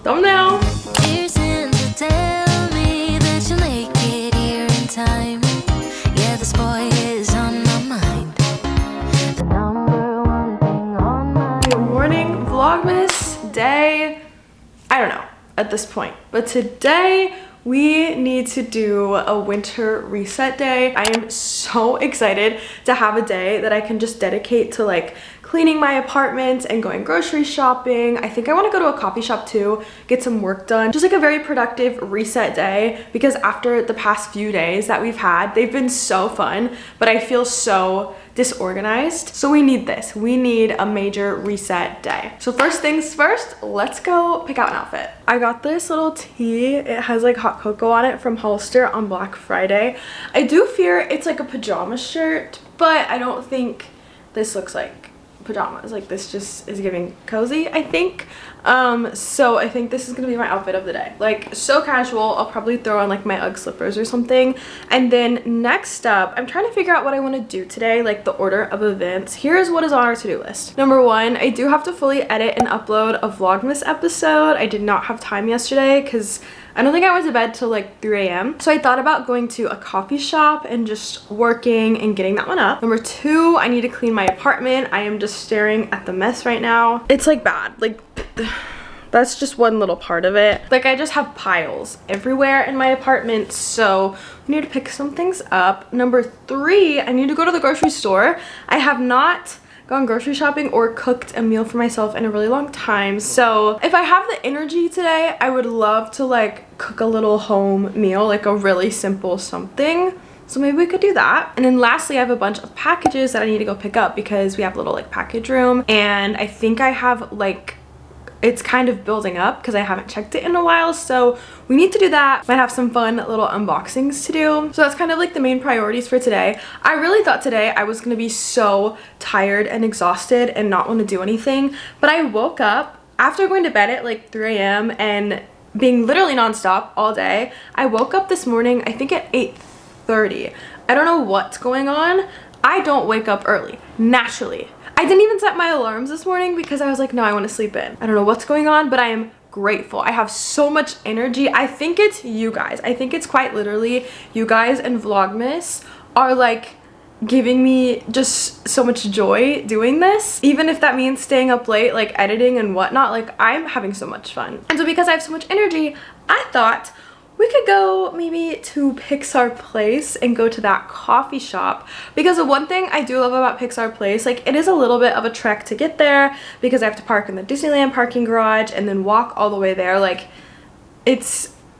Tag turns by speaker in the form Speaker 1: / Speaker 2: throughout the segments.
Speaker 1: thumbnail.
Speaker 2: Here's in to tell me that you'll make it here in time. Yeah, this boy is on my mind. The number one thing on my
Speaker 1: Good morning, vlogmas day. I don't know at this point, but today we need to do a winter reset day. I am so excited to have a day that I can just dedicate to like cleaning my apartment and going grocery shopping. I think I want to go to a coffee shop too, get some work done. Just like a very productive reset day, because after the past few days that we've had, they've been so fun, but I feel so disorganized. So we need this. We need a major reset day. So first things first, let's go pick out an outfit. I got this little tee. It has like hot cocoa on it from Hollister on Black Friday. I do fear it's like a pajama shirt, but I don't think this looks like pajamas. Like this just is giving cozy, I think. So I think this is gonna be my outfit of the day. Like so casual. I'll probably throw on like my UGG slippers or something. And then next up, I'm trying to figure out what I want to do today, like the order of events. Here's what is on our to-do list. Number one, I do have to fully edit and upload a vlogmas episode. I did not have time yesterday because I don't think I went to bed till like 3 a.m. So I thought about going to a coffee shop and just working and getting that one up. Number two, I need to clean my apartment. I am just staring at the mess right now. It's like bad. Like that's just one little part of it. Like I just have piles everywhere in my apartment, so I need to pick some things up. Number three, I need to go to the grocery store. I have not gone grocery shopping or cooked a meal for myself in a really long time, so if I have the energy today, I would love to like cook a little home meal, like a really simple something. So maybe we could do that. And then lastly, I have a bunch of packages that I need to go pick up because we have a little like package room, and I think I have like, it's kind of building up because I haven't checked it in a while, so we need to do that. Might have some fun little unboxings to do. So that's kind of like the main priorities for today. I really thought today I was gonna be so tired and exhausted and not want to do anything, but I woke up after going to bed at like 3 a.m. and being literally nonstop all day. I woke up this morning, I think at 8:30. I don't know what's going on. I don't wake up early, naturally. I didn't even set my alarms this morning because I was like, no, I want to sleep in. I don't know what's going on, but I am grateful. I have so much energy. I think it's you guys. I think it's quite literally you guys and Vlogmas are like giving me just so much joy doing this. Even if that means staying up late, like editing and whatnot, like I'm having so much fun. And so because I have so much energy, I thought we could go maybe to Pixar Place and go to that coffee shop, because the one thing I do love about Pixar Place, like it is a little bit of a trek to get there because I have to park in the Disneyland parking garage and then walk all the way there. Like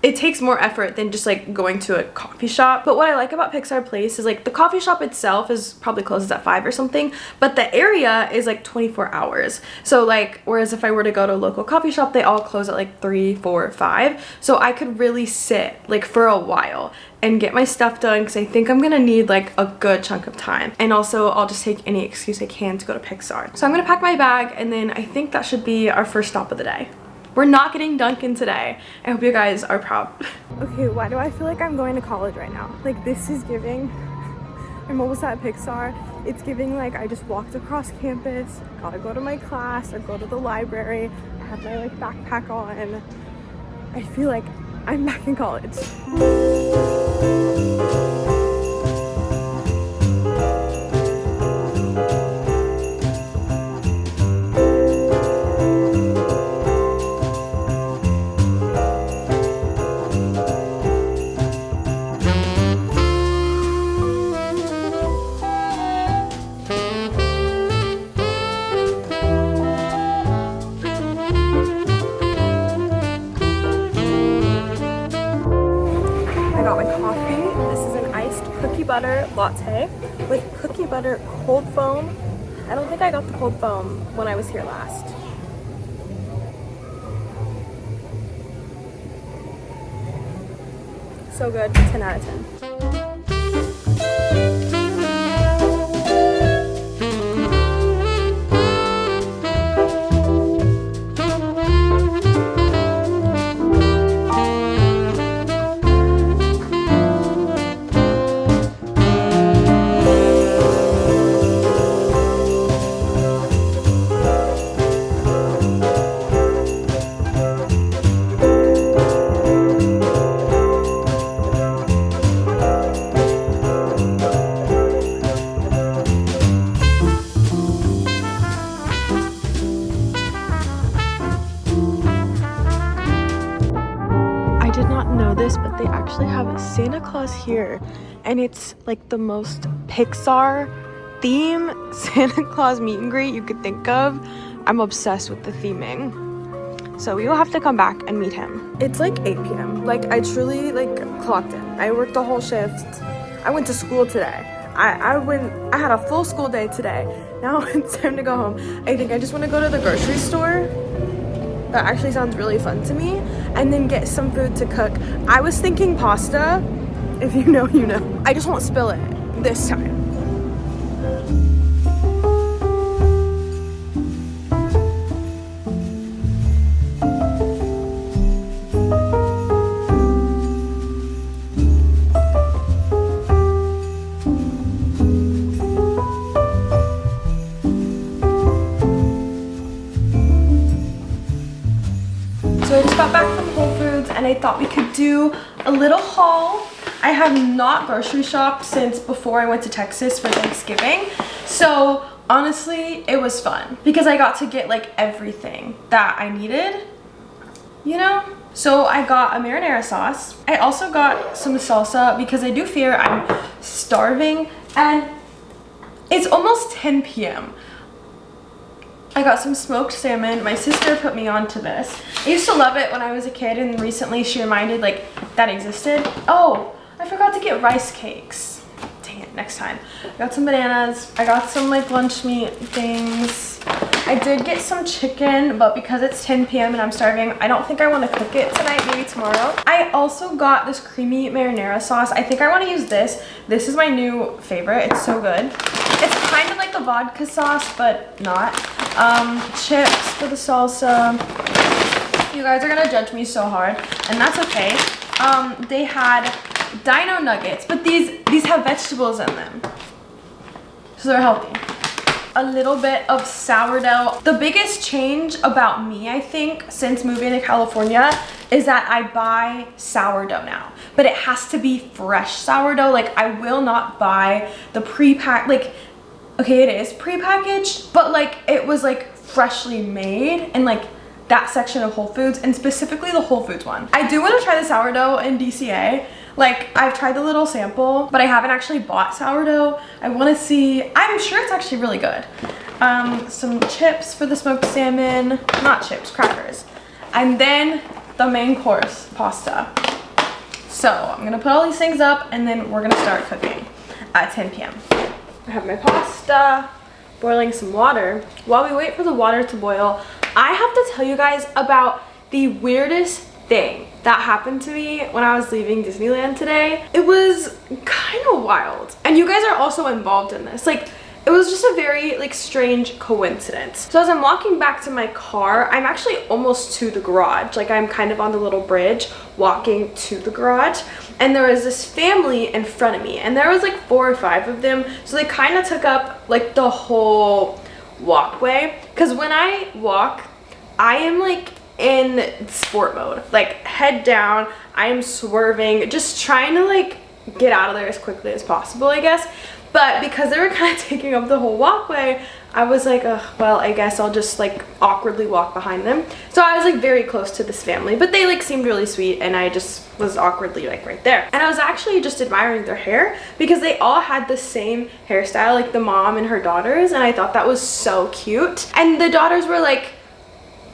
Speaker 1: it takes more effort than just like going to a coffee shop. But what I like about Pixar Place is like the coffee shop itself is probably closes at 5 or something, but the area is like 24 hours. So like, whereas if I were to go to a local coffee shop, they all close at like 3, 4, 5. So I could really sit like for a while and get my stuff done, because I think I'm gonna need like a good chunk of time. And also I'll just take any excuse I can to go to Pixar. So I'm gonna pack my bag, and then I think that should be our first stop of the day. We're not getting Dunkin' today. I hope you guys are proud. Okay, why do I feel like I'm going to college right now? Like this is giving, I'm almost at Pixar. It's giving like I just walked across campus, gotta go to my class or go to the library. I have my like backpack on. I feel like I'm back in college. Butter latte with cookie butter cold foam. I don't think I got the cold foam when I was here last. So good, 10 out of 10. know this, but they actually have Santa Claus here, and it's like the most Pixar theme Santa Claus meet and greet you could think of. I'm obsessed with the theming. So we will have to come back and meet him. It's like 8 p.m. Like I truly like clocked in. I worked the whole shift. I went to school today. I had a full school day today. Now it's time to go home. I think I just want to go to the grocery store. That actually sounds really fun to me. And then get some food to cook. I was thinking pasta. If you know, you know. I just won't spill it this time. So I just got back from Whole Foods and I thought we could do a little haul. I have not grocery shopped since before I went to Texas for Thanksgiving. So honestly, it was fun because I got to get like everything that I needed, you know? So I got a marinara sauce. I also got some salsa because I do fear I'm starving and it's almost 10 p.m. I got some smoked salmon. My sister put me onto this. I used to love it when I was a kid, and recently she reminded like that existed. Oh, I forgot to get rice cakes. Dang it, next time. I got some bananas. I got some like lunch meat things. I did get some chicken, but because it's 10 p.m. and I'm starving, I don't think I want to cook it tonight, maybe tomorrow. I also got this creamy marinara sauce. I think I want to use this. This is my new favorite. It's so good. It's kind of like the vodka sauce, but not. Chips for the salsa. You guys are gonna judge me so hard, and that's okay. They had dino nuggets, but these have vegetables in them, so they're healthy. A little bit of sourdough. The biggest change about me, I think, since moving to California is that I buy sourdough now, but it has to be fresh sourdough. Like I will not buy the pre-packed, like, okay, it is pre-packaged, but like it was like freshly made in like that section of Whole Foods, and specifically the Whole Foods one. I do want to try the sourdough in DCA. Like I've tried the little sample, but I haven't actually bought sourdough. I want to see. I'm sure it's actually really good. Some chips for the smoked salmon, not chips, crackers, and then the main course, pasta. So I'm gonna put all these things up and then we're gonna start cooking at 10 p.m. I have my pasta, boiling some water. While we wait for the water to boil, I have to tell you guys about the weirdest thing that happened to me when I was leaving Disneyland today. It was kind of wild, and you guys are also involved in this. Like, it was just a very like strange coincidence. So as I'm walking back to my car, I'm actually almost to the garage. Like I'm kind of on the little bridge walking to the garage, and there was this family in front of me, and there was like 4 or 5 of them. So they kind of took up like the whole walkway, because when I walk, I am like in sport mode, like head down. I am swerving, just trying to like get out of there as quickly as possible, I guess. But because they were kind of taking up the whole walkway, I was like, well, I guess I'll just like awkwardly walk behind them. So I was like very close to this family, but they like seemed really sweet, and I just was awkwardly like right there. And I was actually just admiring their hair because they all had the same hairstyle, like the mom and her daughters, and I thought that was so cute. And the daughters were like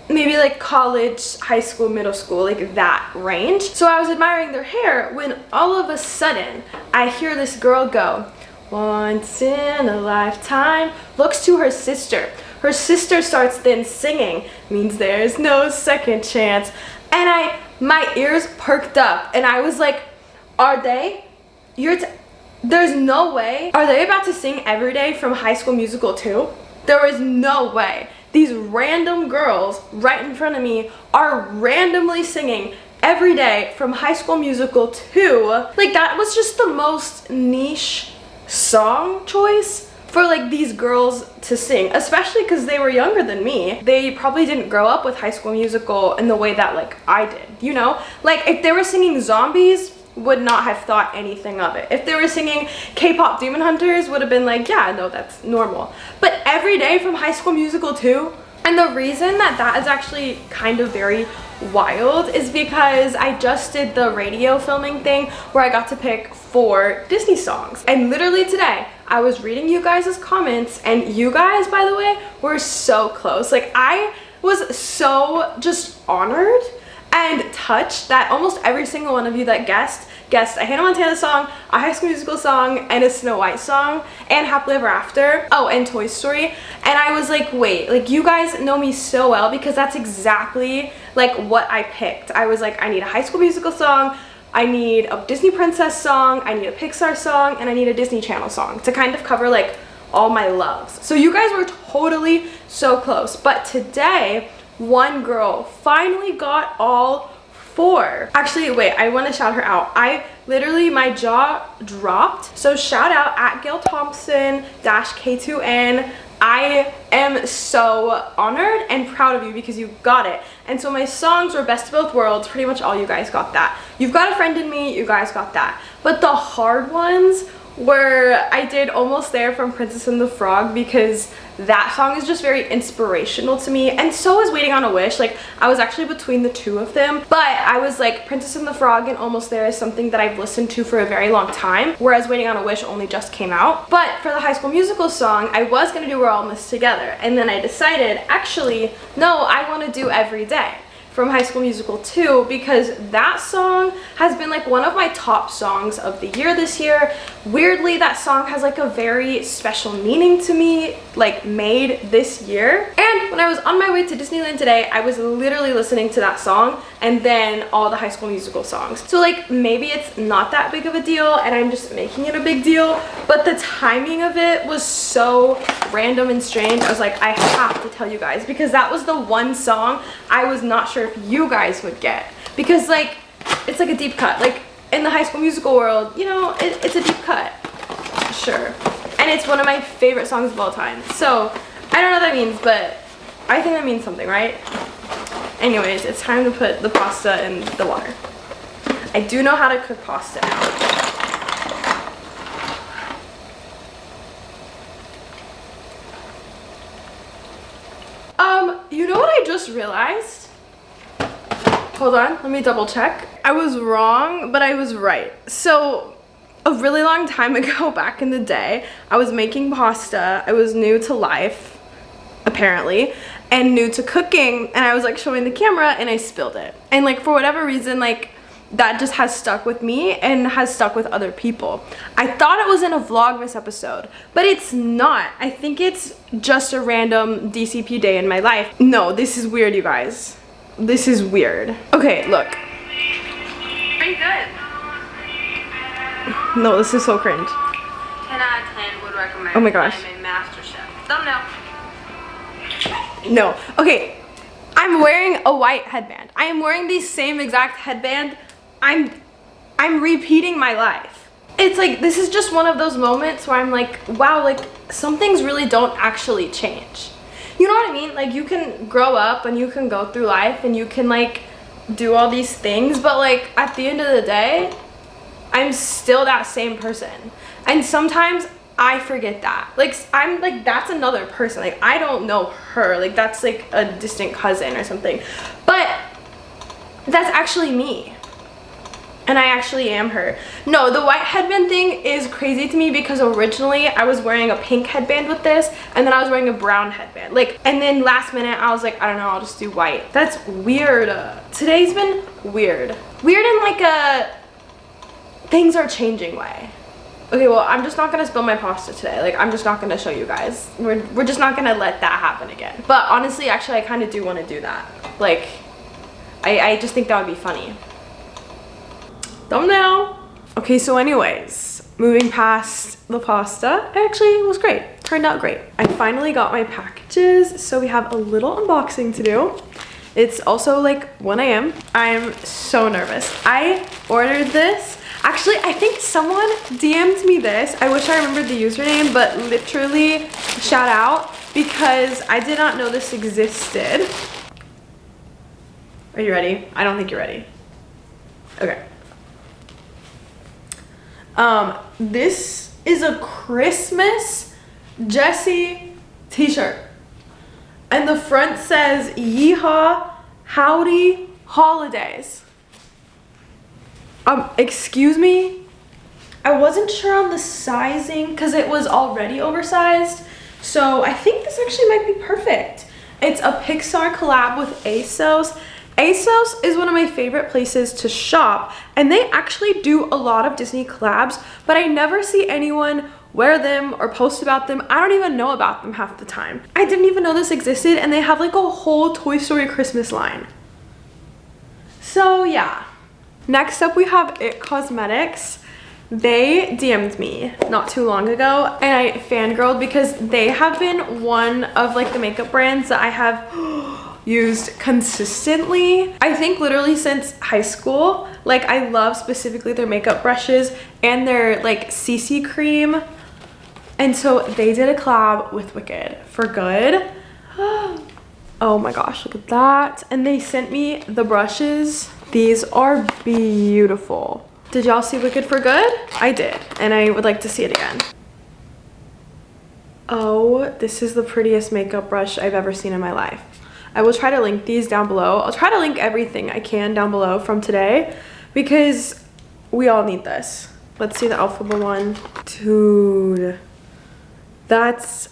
Speaker 1: maybe like college, high school, middle school, like that range. So I was admiring their hair when all of a sudden I hear this girl go, "Once in a lifetime," looks to her sister. Her sister starts then singing, "Means there's no second chance." And my ears perked up, and I was like, are they? There's no way. Are they about to sing Every Day from High School Musical 2? There is no way. These random girls right in front of me are randomly singing Every Day from High School Musical 2. Like, that was just the most niche song choice for like these girls to sing, especially because they were younger than me. They probably didn't grow up with High School Musical in the way that like I did, you know? Like if they were singing Zombies, would not have thought anything of it. If they were singing K-pop Demon Hunters, would have been like, yeah, no, that's normal. But Every Day from High School Musical 2, and the reason that that is actually kind of very wild is because I just did the radio filming thing where I got to pick 4 Disney songs. And literally today, I was reading you guys' comments, and you guys, by the way, were so close. Like, I was so just honored and touched that almost every single one of you that guessed a Hannah Montana song, a High School Musical song, and a Snow White song, and Happily Ever After. Oh, and Toy Story. And I was like, wait, like, you guys know me so well, because that's exactly like what I picked. I was like, I need a High School Musical song, I need a Disney Princess song, I need a Pixar song, and I need a Disney Channel song to kind of cover like all my loves. So you guys were totally so close. But today, one girl finally got all 4. Actually, wait, I want to shout her out. My jaw dropped. So shout out at Gail Thompson -K2N. I am so honored and proud of you because you got it. And so my songs were Best of Both Worlds. Pretty much all you guys got that. You've Got a Friend in Me, you guys got that. But the hard ones were, I did Almost There from Princess and the Frog, because that song is just very inspirational to me, and so is Waiting on a Wish. Like, I was actually between the 2 of them, but I was like, Princess and the Frog and Almost There is something that I've listened to for a very long time, whereas Waiting on a Wish only just came out. But for the High School Musical song, I was gonna do We're All in This Together, and then I decided, actually, no, I want to do Every Day from High School Musical 2, because that song has been like one of my top songs of the year this year. Weirdly, that song has like a very special meaning to me, like made this year. And when I was on my way to Disneyland today, I was literally listening to that song and then all the High School Musical songs. So like, maybe it's not that big of a deal and I'm just making it a big deal, but the timing of it was so random and strange. I was like, I have to tell you guys, because that was the one song I was not sure if you guys would get, because like, it's like a deep cut. Like, in the High School Musical world, you know, it's a deep cut, sure, and it's one of my favorite songs of all time. So I don't know what that means, but I think that means something, right? Anyways, it's time to put the pasta in the water. I do know how to cook pasta now. You know what I just realized? Hold on, let me double check. I was wrong, but I was right. So a really long time ago, back in the day, I was making pasta. I was new to life, apparently, and new to cooking, and I was like showing the camera and I spilled it. And like, for whatever reason, like, that just has stuck with me and has stuck with other people. I thought it was in a Vlogmas episode, but it's not. I think it's just a random DCP day in my life. No, this is weird, you guys. This is weird. Okay, look.
Speaker 3: Pretty good.
Speaker 1: No, this is so cringe.
Speaker 3: 10 out of 10 would recommend.
Speaker 1: Oh my gosh.
Speaker 3: I'm a master chef. Thumbnail.
Speaker 1: No. Okay. I'm wearing a white headband. I am wearing the same exact headband. I'm repeating my life. It's like, this is just one of those moments where I'm like, wow, like, some things really don't actually change. You know what I mean? Like, you can grow up and you can go through life and you can like do all these things, but like, at the end of the day, I'm still that same person. And sometimes I forget that. Like, I'm like, that's another person. Like, I don't know her. Like, that's like a distant cousin or something. But that's actually me. And I actually am her. No, the white headband thing is crazy to me because originally I was wearing a pink headband with this, and then I was wearing a brown headband. Like, and then last minute I was like, I don't know, I'll just do white. That's weird. Today's been weird. Weird in like a things are changing way. Okay, well, I'm just not gonna spill my pasta today. Like, I'm just not gonna show you guys. We're just not gonna let that happen again. But honestly, actually, I kind of do want to do that. Like, I just think that would be funny. Thumbnail. Okay, so anyways, moving past the pasta, it actually was great. Turned out great. I finally got my packages, so we have a little unboxing to do. It's also like 1 a.m. I'm so nervous. I ordered this. Actually, I think someone DM'd me this. I wish I remembered the username, but literally shout out, because I did not know this existed. Are you ready? I don't think you're ready. Okay. This is a Christmas Jessie t-shirt. And the front says, yeehaw, howdy, holidays. Excuse me? I wasn't sure on the sizing because it was already oversized. So I think this actually might be perfect. It's a Pixar collab with ASOS. ASOS is one of my favorite places to shop, and they actually do a lot of Disney collabs, but I never see anyone wear them or post about them. I don't even know about them half the time. I didn't even know this existed, and they have like a whole Toy Story Christmas line. So yeah. Next up we have It Cosmetics. They DM'd me not too long ago and I fangirled because they have been one of like the makeup brands that I have used consistently. I think literally since high school. Like I love specifically their makeup brushes and their like CC cream. And so they did a collab with Wicked for Good. Oh my gosh, look at that. And they sent me the brushes. These are beautiful. Did y'all see Wicked for Good? I did, and I would like to see it again. Oh, this is the prettiest makeup brush I've ever seen in my life. I will try to link these down below. I'll try to link everything I can down below from today because we all need this. Let's see the Elphaba one. Dude, that's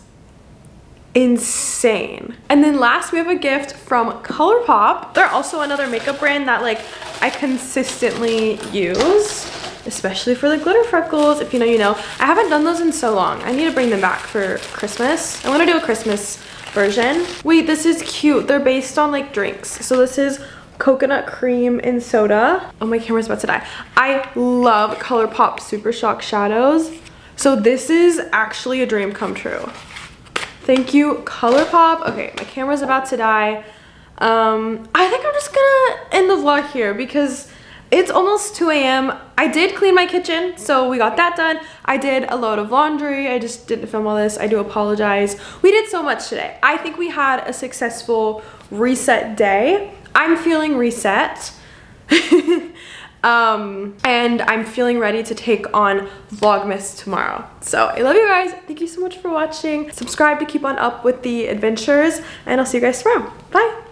Speaker 1: insane. And then last we have a gift from ColourPop. They're also another makeup brand that like I consistently use, especially for the glitter freckles. If you know, you know. I haven't done those in so long. I need to bring them back for Christmas. I want to do a Christmas version. Wait, this is cute. They're based on like drinks. So this is coconut cream and soda. Oh, my camera's about to die. I love ColourPop Super Shock shadows. So this is actually a dream come true. Thank you, ColourPop. Okay, my camera's about to die. I think I'm just gonna end the vlog here because it's almost 2 a.m. I did clean my kitchen, so we got that done. I did a load of laundry. I just didn't film all this. I do apologize. We did so much today. I think we had a successful reset day. I'm feeling reset. And I'm feeling ready to take on Vlogmas tomorrow. So I love you guys. Thank you so much for watching. Subscribe to keep on up with the adventures, and I'll see you guys tomorrow. Bye.